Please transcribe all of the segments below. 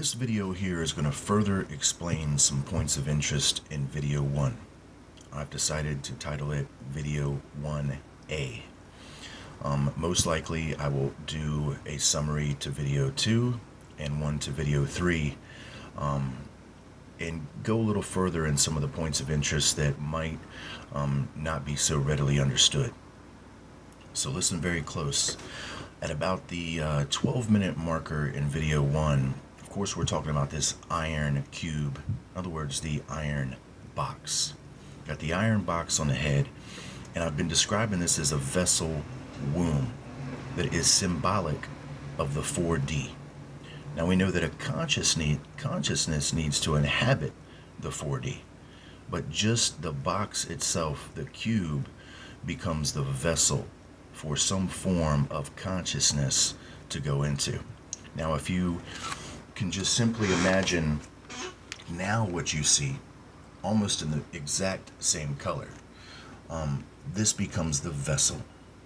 This video here is going to further explain some points of interest in video 1. I've decided to title it video 1A. Most likely I will do a summary to video 2 and one to video 3 and go a little further in some of the points of interest that might not be so readily understood. So listen very close. At about the 12-minute marker in video 1, of course we're talking about this iron cube, in other words the iron box. Got the iron box on the head, and I've been describing this as a vessel womb that is symbolic of the 4D. Now we know that a consciousness needs to inhabit the 4D, but just the box itself, the cube, becomes the vessel for some form of consciousness to go into. Now if you can just simply imagine now what you see, almost in the exact same color, this becomes the vessel.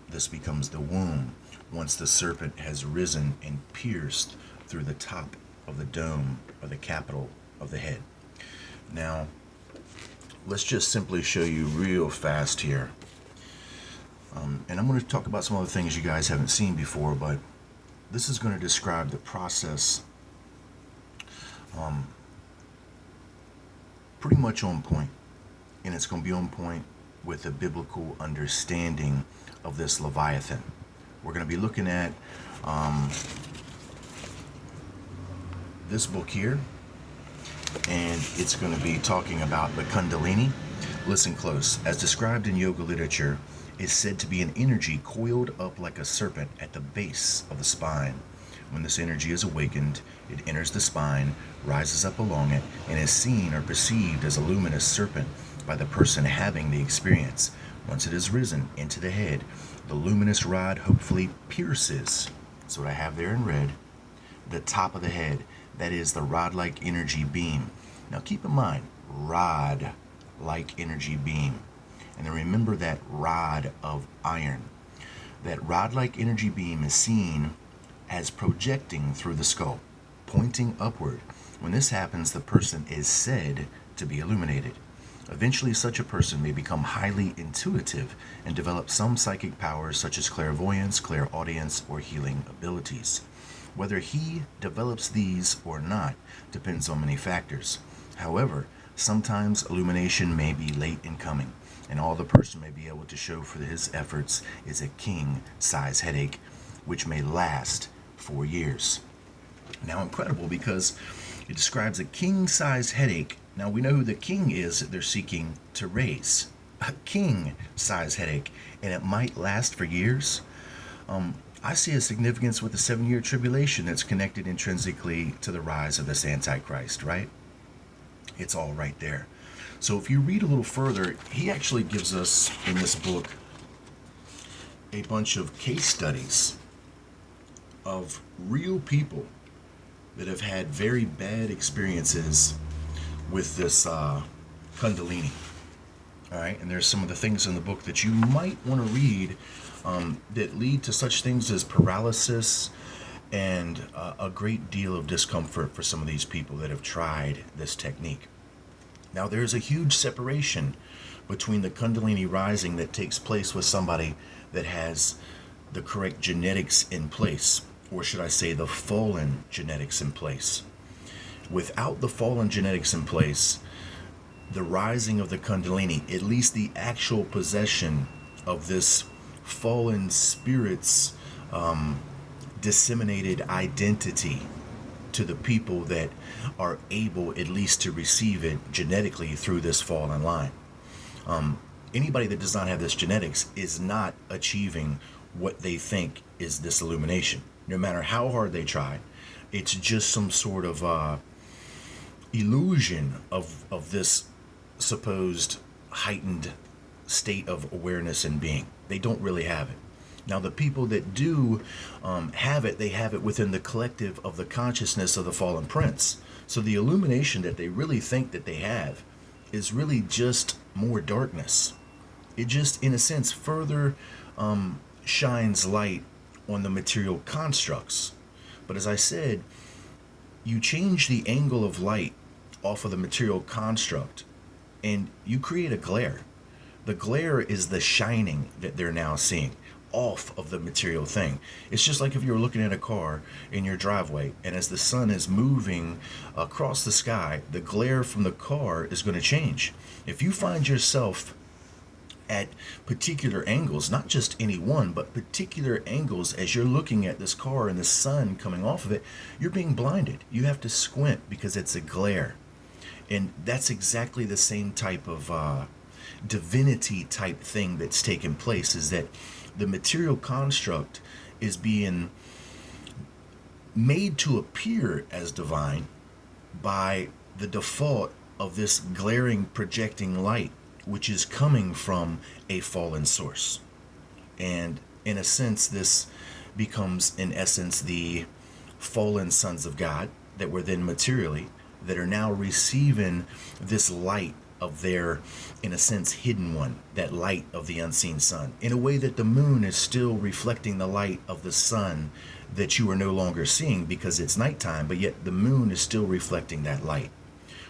This becomes the womb once the serpent has risen and pierced through the top of the dome or the capital of the head. Now, let's just simply show you real fast here. And I'm going to talk about some other things you guys haven't seen before, but this is going to describe the process pretty much on point. And it's going to be on point with the biblical understanding of this Leviathan. We're going to be looking at this book here, and it's going to be talking about the Kundalini. Listen close. As described in yoga literature, is said to be an energy coiled up like a serpent at the base of the spine. When this energy is awakened, it enters the spine, rises up along it, and is seen or perceived as a luminous serpent by the person having the experience. Once it has risen into the head, the luminous rod hopefully pierces, that's what I have there in red, the top of the head. That is the rod-like energy beam. Now keep in mind, rod-like energy beam. And then remember that rod of iron. That rod-like energy beam is seen as projecting through the skull, pointing upward. When this happens, the person is said to be illuminated. Eventually, such a person may become highly intuitive and develop some psychic powers such as clairvoyance, clairaudience, or healing abilities. Whether he develops these or not depends on many factors. However, sometimes illumination may be late in coming, and all the person may be able to show for his efforts is a king-size headache, which may last 4 years. Now, incredible, because it describes a king-size headache. Now, we know who the king is that they're seeking to raise. A king-size headache, and it might last for years. I see a significance with the 7-year tribulation that's connected intrinsically to the rise of this Antichrist, right? It's all right there. So if you read a little further, he actually gives us in this book a bunch of case studies of real people that have had very bad experiences with this Kundalini. All right, and there's some of the things in the book that you might want to read that lead to such things as paralysis and a great deal of discomfort for some of these people that have tried this technique. Now, there's a huge separation between the Kundalini rising that takes place with somebody that has the correct genetics in place, or should I say the fallen genetics in place. Without the fallen genetics in place, the rising of the Kundalini, at least the actual possession of this fallen spirit's disseminated identity to the people that are able at least to receive it genetically through this fallen line. Anybody that does not have this genetics is not achieving what they think is this illumination. No matter how hard they try, it's just some sort of illusion of this supposed heightened state of awareness and being. They don't really have it. Now, the people that do have it, they have it within the collective of the consciousness of the fallen prince. So the illumination that they really think that they have is really just more darkness. It just, in a sense, further shines light on the material constructs. But as I said, you change the angle of light off of the material construct and you create a glare. The glare is the shining that they're now seeing off of the material thing. It's just like if you were looking at a car in your driveway, and as the sun is moving across the sky, the glare from the car is going to change. If you find yourself at particular angles, not just any one, but particular angles as you're looking at this car and the sun coming off of it, you're being blinded. You have to squint because it's a glare. And that's exactly the same type of divinity type thing that's taking place, is that the material construct is being made to appear as divine by the default of this glaring projecting light, which is coming from a fallen source. And in a sense, this becomes, in essence, the fallen sons of God that were then materially, that are now receiving this light of their, in a sense, hidden one, that light of the unseen sun, in a way that the moon is still reflecting the light of the sun that you are no longer seeing because it's nighttime, but yet the moon is still reflecting that light.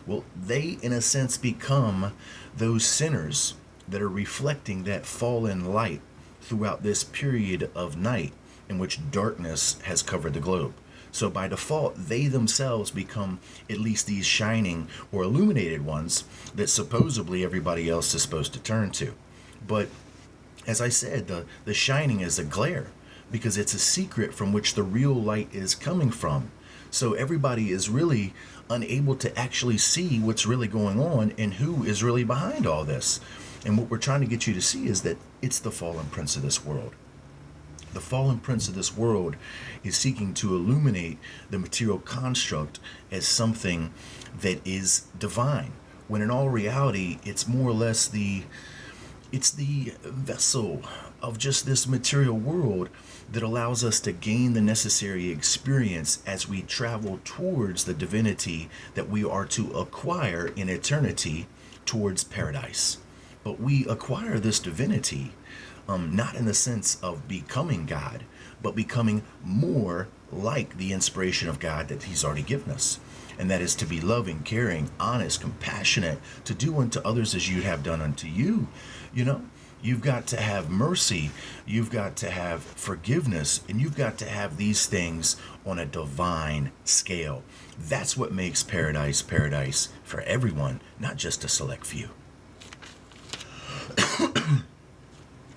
Well, they, in a sense, become those sinners that are reflecting that fallen light throughout this period of night in which darkness has covered the globe. So by default, they themselves become at least these shining or illuminated ones that supposedly everybody else is supposed to turn to. But as I said, the shining is a glare because it's a secret from which the real light is coming from. So everybody is really unable to actually see what's really going on and who is really behind all this. And what we're trying to get you to see is that it's the fallen prince of this world. The fallen prince of this world is seeking to illuminate the material construct as something that is divine, when in all reality, it's more or less the vessel of just this material world that allows us to gain the necessary experience as we travel towards the divinity that we are to acquire in eternity, towards paradise. But we acquire this divinity not in the sense of becoming God, but becoming more like the inspiration of God that he's already given us. And that is to be loving, caring, honest, compassionate, to do unto others as you have done unto you. You know, you've got to have mercy, you've got to have forgiveness, and you've got to have these things on a divine scale. That's what makes paradise paradise for everyone, not just a select few.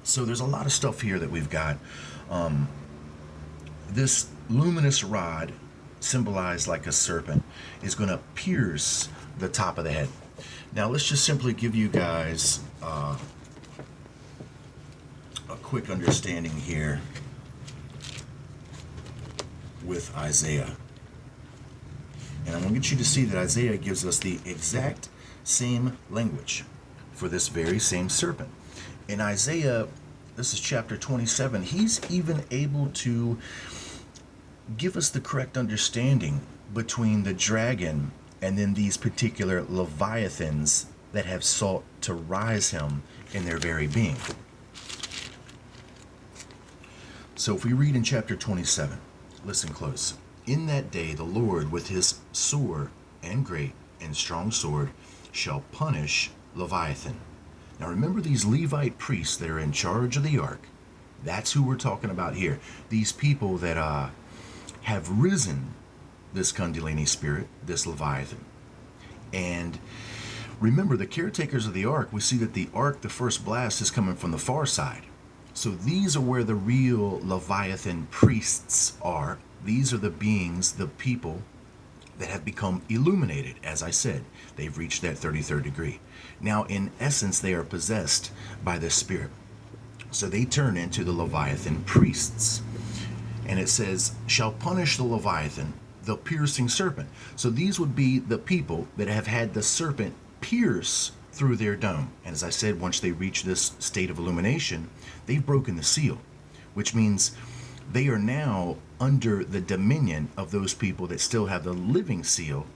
So there's a lot of stuff here that we've got. This luminous rod, symbolized like a serpent, is going to pierce the top of the head. Now let's just simply give you guys a quick understanding here with Isaiah. And I want to get you to see that Isaiah gives us the exact same language for this very same serpent. In Isaiah, this is chapter 27, he's even able to give us the correct understanding between the dragon and then these particular leviathans that have sought to rise him in their very being. So if we read in chapter 27, listen close. In that day the Lord with his sore and great and strong sword shall punish Leviathan. Now remember these Levite priests that are in charge of the ark. That's who we're talking about here. These people that have risen this Kundalini spirit, this Leviathan. And remember, the caretakers of the ark, we see that the ark, the first blast, is coming from the far side. So these are where the real Leviathan priests are. These are the beings, the people that have become illuminated. As I said, they've reached that 33rd degree. Now, in essence, they are possessed by the spirit. So they turn into the Leviathan priests. And it says, shall punish the Leviathan, the piercing serpent. So these would be the people that have had the serpent pierce through their dome. And as I said, once they reach this state of illumination, they've broken the seal, which means they are now under the dominion of those people that still have the living seal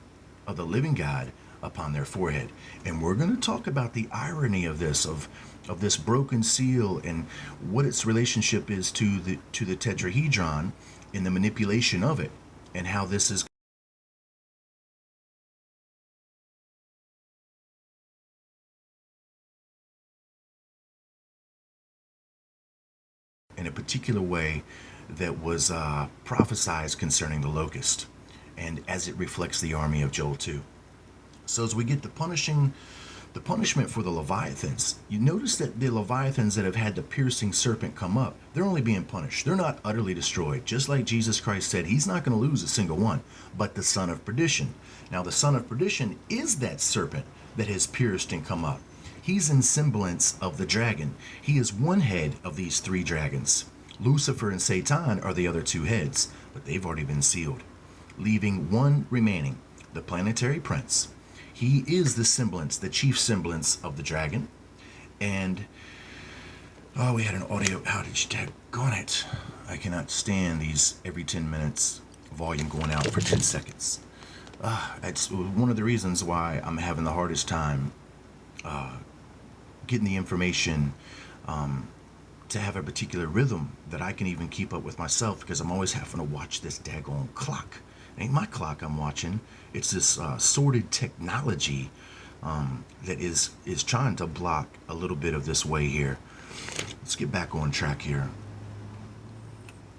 of the living God upon their forehead. And we're going to talk about the irony of this, of this broken seal, and what its relationship is to the tetrahedron in the manipulation of it, and how this is particular way that was prophesied concerning the locust, and as it reflects the army of Joel 2. So as we get the punishment for the Leviathans, you notice that the Leviathans that have had the piercing serpent come up, they're only being punished. They're not utterly destroyed. Just like Jesus Christ said, he's not going to lose a single one, but the son of perdition. Now the son of perdition is that serpent that has pierced and come up. He's in semblance of the dragon. He is one head of these three dragons. Lucifer and Satan are the other two heads, but they've already been sealed, leaving one remaining, the planetary prince. He is the semblance, the chief semblance of the dragon. And, we had an audio outage. Daggone it. I cannot stand these every 10 minutes volume going out for 10 seconds. It's one of the reasons why I'm having the hardest time getting the information to have a particular rhythm that I can even keep up with myself, because I'm always having to watch this daggone clock. It ain't my clock I'm watching. It's this sordid technology that is trying to block a little bit of this way here. Let's get back on track here.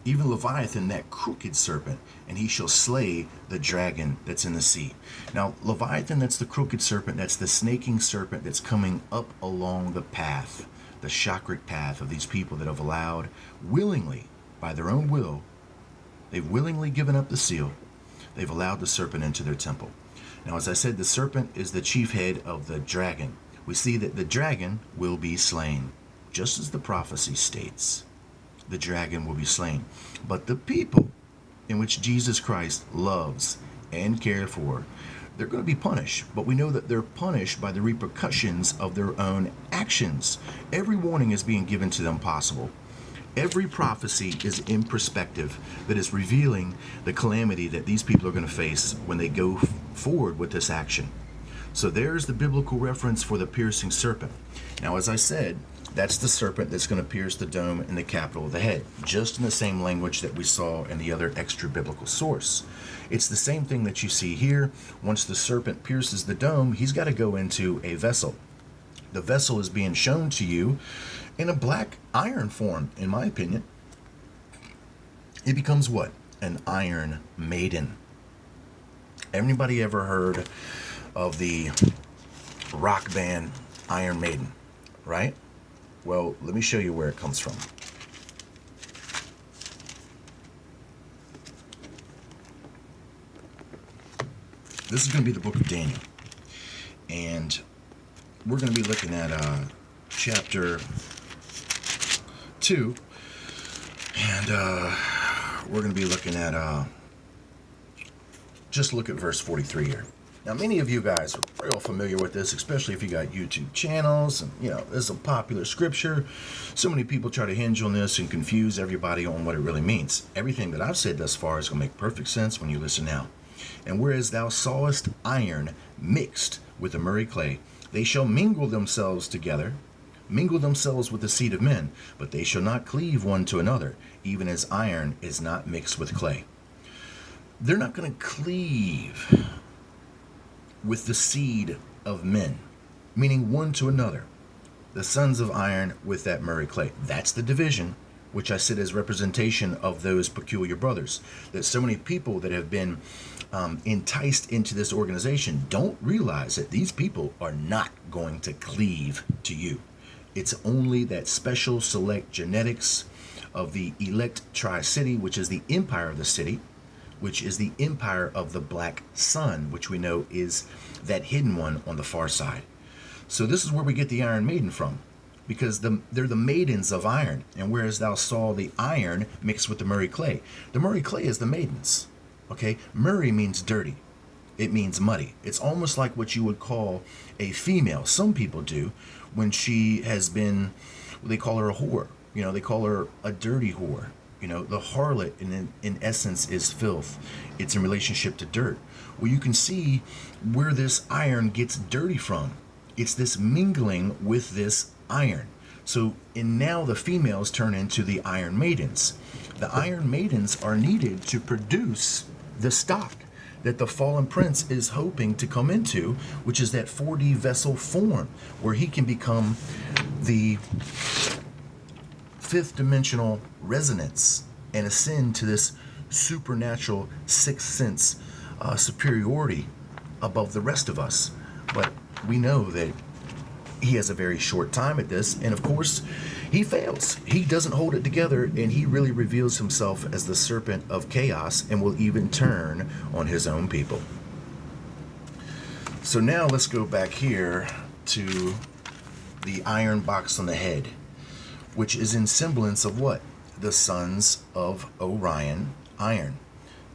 Even Leviathan, that crooked serpent, and he shall slay the dragon that's in the sea. Now, Leviathan, that's the crooked serpent, that's the snaking serpent that's coming up along the path, the chakric path of these people that have allowed willingly, by their own will, they've willingly given up the seal. They've allowed the serpent into their temple. Now, as I said, the serpent is the chief head of the dragon. We see that the dragon will be slain, just as the prophecy states. The dragon will be slain. But the people in which Jesus Christ loves and cares for, they're going to be punished. But we know that they're punished by the repercussions of their own actions. Every warning is being given to them possible. Every prophecy is in perspective that is revealing the calamity that these people are going to face when they go forward with this action. So there's the biblical reference for the piercing serpent. Now, as I said, that's the serpent that's going to pierce the dome and the capital of the head, just in the same language that we saw in the other extra biblical source. It's the same thing that you see here. Once the serpent pierces the dome, he's got to go into a vessel. The vessel is being shown to you in a black iron form, in my opinion. It becomes what? An iron maiden. Anybody ever heard of the rock band Iron Maiden, right? Well, let me show you where it comes from. This is going to be the book of Daniel. And we're going to be looking at chapter 2. And we're going to be looking at, just look at verse 43 here. Now, many of you guys are real familiar with this, especially if you got YouTube channels, and, this is a popular scripture. So many people try to hinge on this and confuse everybody on what it really means. Everything that I've said thus far is going to make perfect sense when you listen now. And whereas thou sawest iron mixed with the murray clay, they shall mingle themselves together, mingle themselves with the seed of men, but they shall not cleave one to another, even as iron is not mixed with clay. They're not going to cleave with the seed of men, meaning one to another. The sons of iron with that murray clay. That's the division, which I said is representation of those peculiar brothers. That so many people that have been enticed into this organization don't realize that these people are not going to cleave to you. It's only that special select genetics of the elect Tri-City, which is the empire of the city, which is the empire of the black sun, which we know is that hidden one on the far side. So this is where we get the Iron Maiden from, because they're the maidens of iron. And whereas thou saw the iron mixed with the murray clay, the murray clay is the maidens. Okay, murray means dirty. It means muddy. It's almost like what you would call a female. Some people do when she has been, they call her a whore. They call her a dirty whore. The harlot in essence is filth. It's in relationship to dirt. Well, you can see where this iron gets dirty from. It's this mingling with this iron. So, and now the females turn into the Iron Maidens. The Iron Maidens are needed to produce the stock that the fallen prince is hoping to come into, which is that 4D vessel form, where he can become the fifth dimensional resonance and ascend to this supernatural sixth sense superiority above the rest of us. But we know that he has a very short time at this, and of course, he fails. He doesn't hold it together, and he really reveals himself as the serpent of chaos and will even turn on his own people. So now let's go back here to the iron box on the head, which is in semblance of what? The sons of Orion, iron.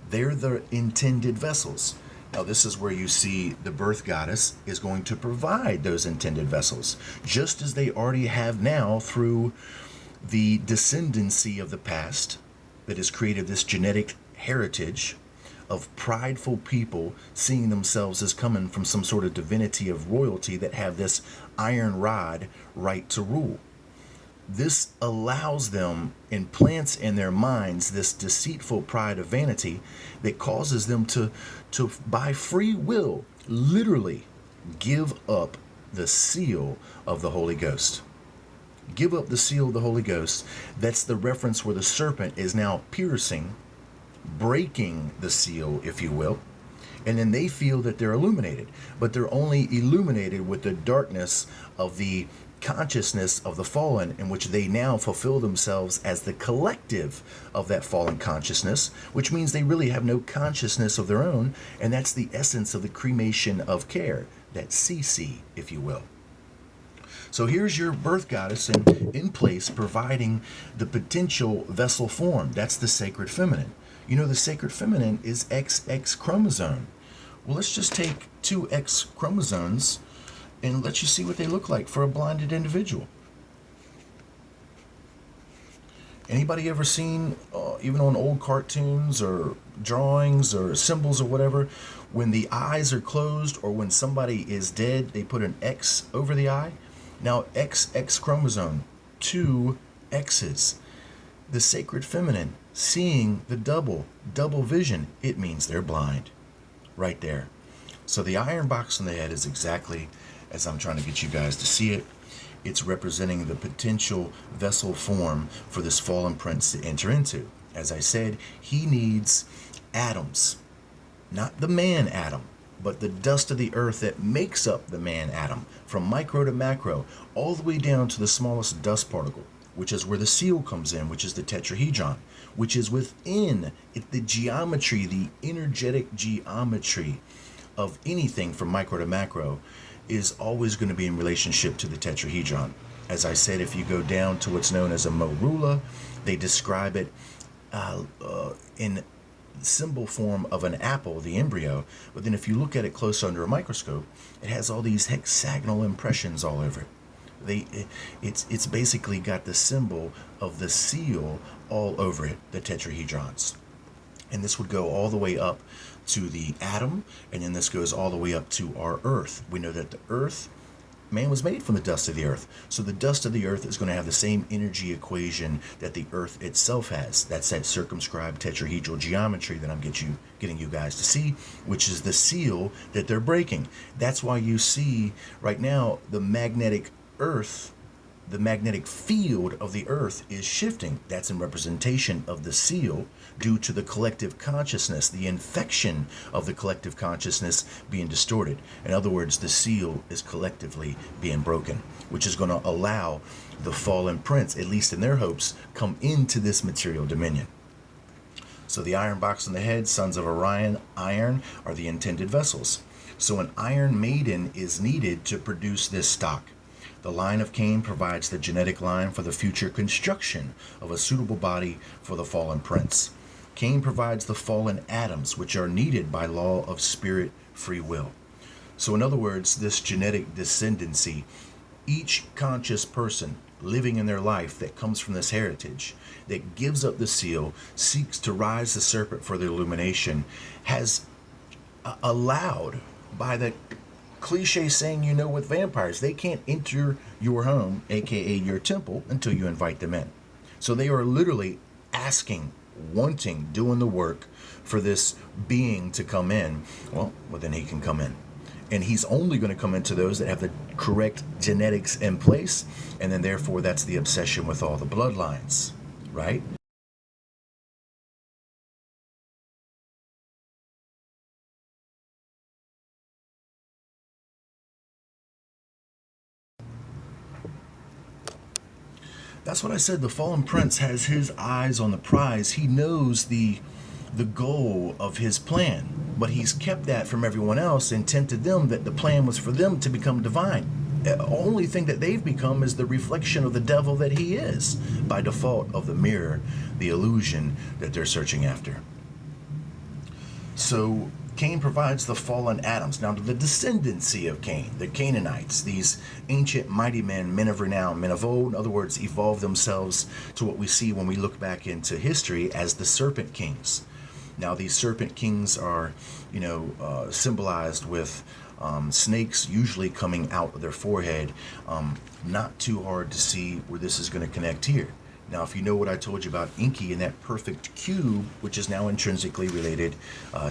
They're the intended vessels. Now, this is where you see the birth goddess is going to provide those intended vessels, just as they already have now through the descendancy of the past that has created this genetic heritage of prideful people seeing themselves as coming from some sort of divinity of royalty that have this iron rod right to rule. This allows them, implants in their minds this deceitful pride of vanity that causes them to by free will, literally give up the seal of the Holy Ghost. Give up the seal of the Holy Ghost. That's the reference where the serpent is now piercing, breaking the seal, if you will. And then they feel that they're illuminated, but they're only illuminated with the darkness of the consciousness of the fallen, in which they now fulfill themselves as the collective of that fallen consciousness, which means they really have no consciousness of their own, and that's the essence of the cremation of care, that CC, if you will. So here's your birth goddess in place, providing the potential vessel form. That's the sacred feminine. You know, the sacred feminine is XX chromosome. Well, let's just take two X chromosomes and let you see what they look like for a blinded individual. Anybody ever seen, even on old cartoons or drawings or symbols or whatever, when the eyes are closed or when somebody is dead, they put an X over the eye? Now, XX chromosome, two X's. The sacred feminine, seeing the double vision, it means they're blind. Right there. So the iron box on the head is exactly as I'm trying to get you guys to see it. It's representing the potential vessel form for this fallen prince to enter into. As I said, he needs atoms, not the man atom, but the dust of the earth that makes up the man atom, from micro to macro, all the way down to the smallest dust particle, which is where the seal comes in, which is the tetrahedron, which is within it, the geometry, the energetic geometry of anything from micro to macro is always going to be in relationship to the tetrahedron. As I said, if you go down to what's known as a morula, they describe it in symbol form of an apple, the embryo, but then if you look at it close under a microscope, it has all these hexagonal impressions all over it. It's basically got the symbol of the seal all over it, the tetrahedrons. And this would go all the way up to the atom, and then this goes all the way up to our earth. We know that the earth, man was made from the dust of the earth. So the dust of the earth is going to have the same energy equation that the earth itself has. That's that circumscribed tetrahedral geometry that I'm getting you guys to see, which is the seal that they're breaking. That's why you see right now the magnetic earth, the magnetic field of the earth is shifting. That's in representation of the seal due to the collective consciousness, the infection of the collective consciousness being distorted. In other words, the seal is collectively being broken, which is going to allow the fallen prince, at least in their hopes, come into this material dominion. So the iron box on the head, sons of Orion, iron, are the intended vessels. So an iron maiden is needed to produce this stock. The line of Cain provides the genetic line for the future construction of a suitable body for the fallen prince. Cain provides the fallen atoms, which are needed by law of spirit free will. So in other words, this genetic descendancy, each conscious person living in their life that comes from this heritage, that gives up the seal, seeks to rise the serpent for the illumination, has allowed by the cliche saying, you know, with vampires, they can't enter your home, aka your temple, until you invite them in. So they are literally asking, wanting, doing the work for this being to come in. Well, then he can come in. And he's only going to come into those that have the correct genetics in place. And then therefore that's the obsession with all the bloodlines, right? That's what I said. The fallen prince has his eyes on the prize. He knows the goal of his plan, but he's kept that from everyone else and tempted them that the plan was for them to become divine. The only thing that they've become is the reflection of the devil that he is, by default of the mirror, the illusion that they're searching after. So Cain provides the fallen Adams. Now, to the descendancy of Cain, the Canaanites, these ancient mighty men, men of renown, men of old, in other words, evolved themselves to what we see when we look back into history as the serpent kings. Now, these serpent kings are, symbolized with snakes usually coming out of their forehead. Not too hard to see where this is going to connect here. Now, if you know what I told you about Enki and that perfect cube, which is now intrinsically related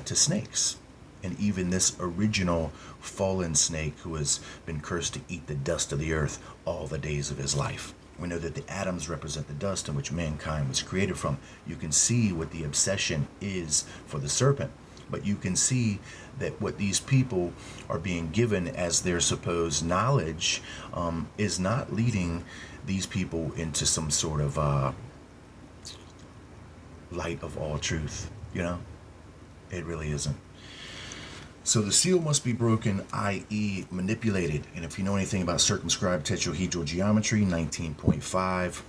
to snakes, and even this original fallen snake who has been cursed to eat the dust of the earth all the days of his life. We know that the atoms represent the dust in which mankind was created from. You can see what the obsession is for the serpent, but you can see that what these people are being given as their supposed knowledge is not leading these people into some sort of light of all truth. It really isn't. So the seal must be broken, i.e. manipulated. And if you know anything about circumscribed tetrahedral geometry, 19.5,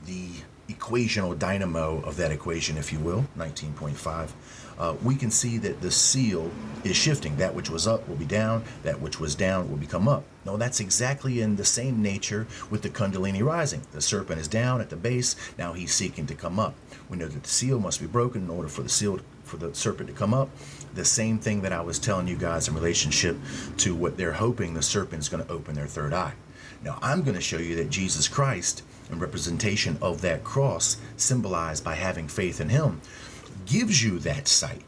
the equational dynamo of that equation, if you will, 19.5, we can see that the seal is shifting. That which was up will be down. That which was down will become up. No, that's exactly in the same nature with the Kundalini rising. The serpent is down at the base. Now he's seeking to come up. We know that the seal must be broken in order for the serpent to come up. The same thing that I was telling you guys in relationship to what they're hoping the serpent is going to open their third eye. Now, I'm going to show you that Jesus Christ, in representation of that cross, symbolized by having faith in him, gives you that sight.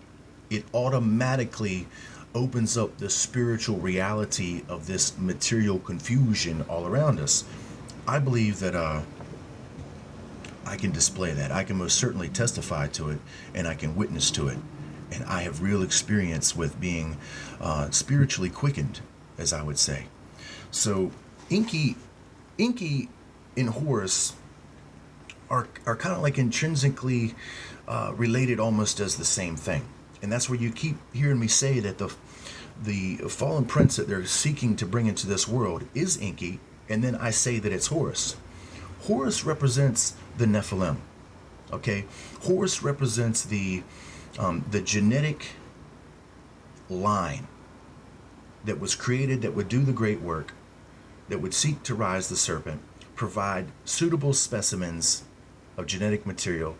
It automatically opens up the spiritual reality of this material confusion all around us. I believe that I can display that. I can most certainly testify to it, and I can witness to it. And I have real experience with being spiritually quickened, as I would say. So Enki and Horus are kind of like intrinsically related almost as the same thing. And that's where you keep hearing me say that the fallen prince that they're seeking to bring into this world is Enki, and then I say that it's Horus. Horus represents the Nephilim. Okay? Horus represents the genetic line that was created that would do the great work, that would seek to rise the serpent, provide suitable specimens of genetic material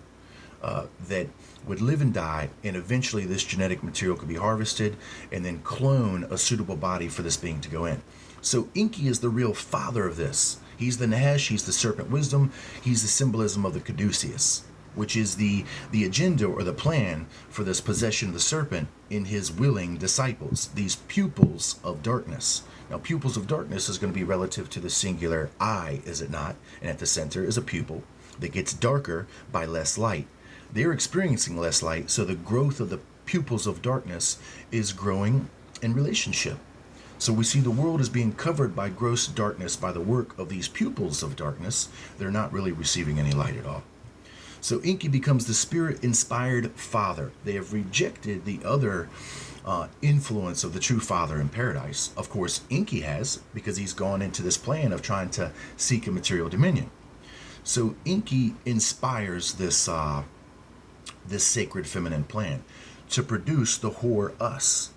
that would live and die, and eventually this genetic material could be harvested and then clone a suitable body for this being to go in. So Enki is the real father of this. He's the Nahesh, he's the serpent wisdom, he's the symbolism of the caduceus, which is the agenda or the plan for this possession of the serpent in his willing disciples, these pupils of darkness. Now, pupils of darkness is going to be relative to the singular eye, is it not? And at the center is a pupil that gets darker by less light. They're experiencing less light, so the growth of the pupils of darkness is growing in relationship. So we see the world as being covered by gross darkness by the work of these pupils of darkness. They're not really receiving any light at all. So Enki becomes the spirit-inspired father. They have rejected the other influence of the true father in paradise. Of course, Enki has, because he's gone into this plan of trying to seek a material dominion. So Enki inspires this sacred feminine plan to produce the whore us.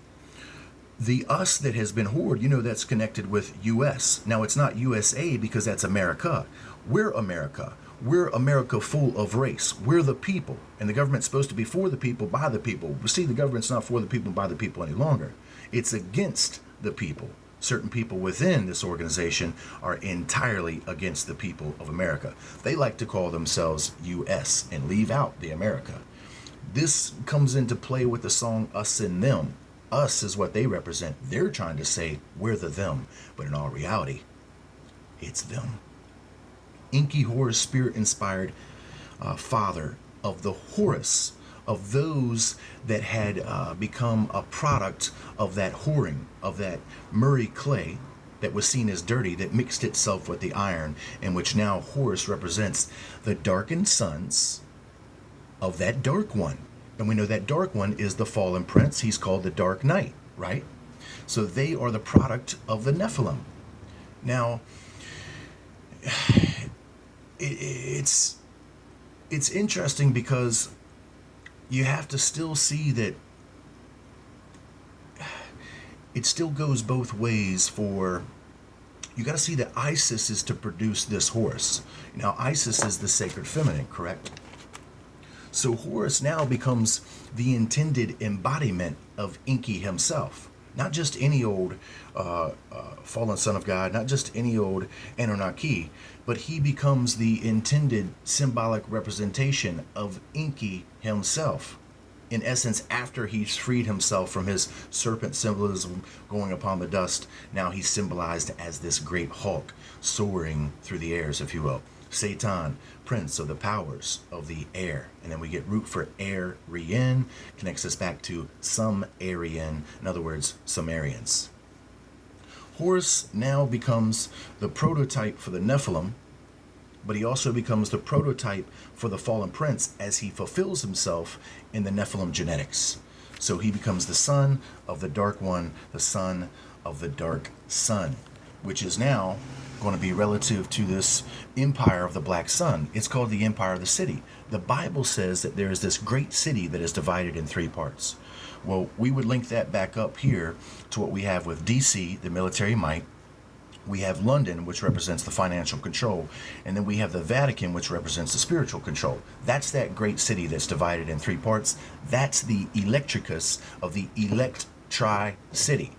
The us that has been whored, that's connected with US. Now, it's not USA because that's America. We're America. We're America full of race. We're the people. And the government's supposed to be for the people, by the people. We see the government's not for the people, by the people any longer. It's against the people. Certain people within this organization are entirely against the people of America. They like to call themselves US and leave out the America. This comes into play with the song Us and Them. Us is what they represent. They're trying to say we're the them, but in all reality, it's them. Inky Horus, spirit-inspired father of the Horus, of those that had become a product of that whoring, of that Murray clay that was seen as dirty, that mixed itself with the iron, in which now Horus represents the darkened sons of that dark one. And we know that dark one is the fallen prince. He's called the Dark Knight, right? So they are the product of the Nephilim. Now, it's interesting because you have to still see that it still goes both ways. For you got to see that Isis is to produce this Horus. Now, Isis is the sacred feminine, correct? So Horus now becomes the intended embodiment of Enki himself. Not just any old fallen son of God, not just any old Anunnaki, but he becomes the intended symbolic representation of Enki himself. In essence, after he's freed himself from his serpent symbolism going upon the dust, now he's symbolized as this great hawk soaring through the airs, if you will. Satan, prince of the powers of the air. And then we get root for Aryan, connects us back to Sumerian, in other words, Sumerians. Horus now becomes the prototype for the Nephilim, but he also becomes the prototype for the fallen prince as he fulfills himself in the Nephilim genetics. So he becomes the son of the Dark One, the son of the Dark Sun, which is now going to be relative to this empire of the Black Sun. It's called the Empire of the City. The Bible says that there is this great city that is divided in 3 parts. Well, we would link that back up here to what we have with DC, the military might. We have London, which represents the financial control. And then we have the Vatican, which represents the spiritual control. That's that great city that's divided in 3 parts. That's the electricus of the elect tri-city.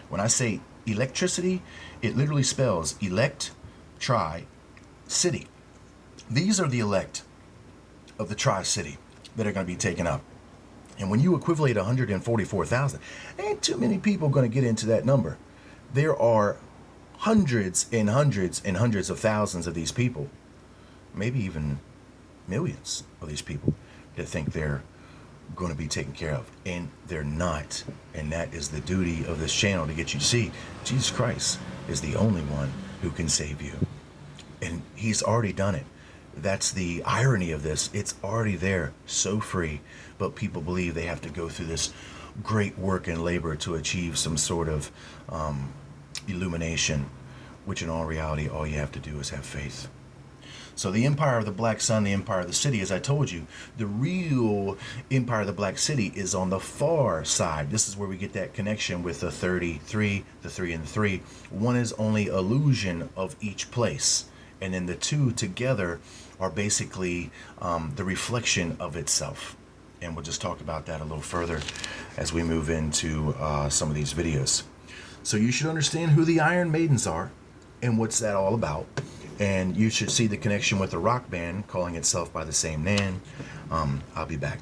When I say electricity, it literally spells elect, tri-city. These are the elect of the tri-city that are going to be taken up. And when you equivalate 144,000, ain't too many people going to get into that number. There are hundreds and hundreds and hundreds of thousands of these people, maybe even millions of these people that think they're going to be taken care of, and they're not. And that is the duty of this channel, to get you to see Jesus Christ is the only one who can save you, and he's already done it. That's the irony of this. It's already there, so free, but people believe they have to go through this great work and labor to achieve some sort of illumination, which in all reality, all you have to do is have faith. So the Empire of the Black Sun, the Empire of the City, as I told you, the real Empire of the Black City is on the far side. This is where we get that connection with the 33, the 3 and the 3. One is only illusion of each place, and then the 2 together are basically the reflection of itself. And we'll just talk about that a little further as we move into some of these videos. So you should understand who the Iron Maidens are and what's that all about. And you should see the connection with the rock band calling itself by the same name. I'll be back.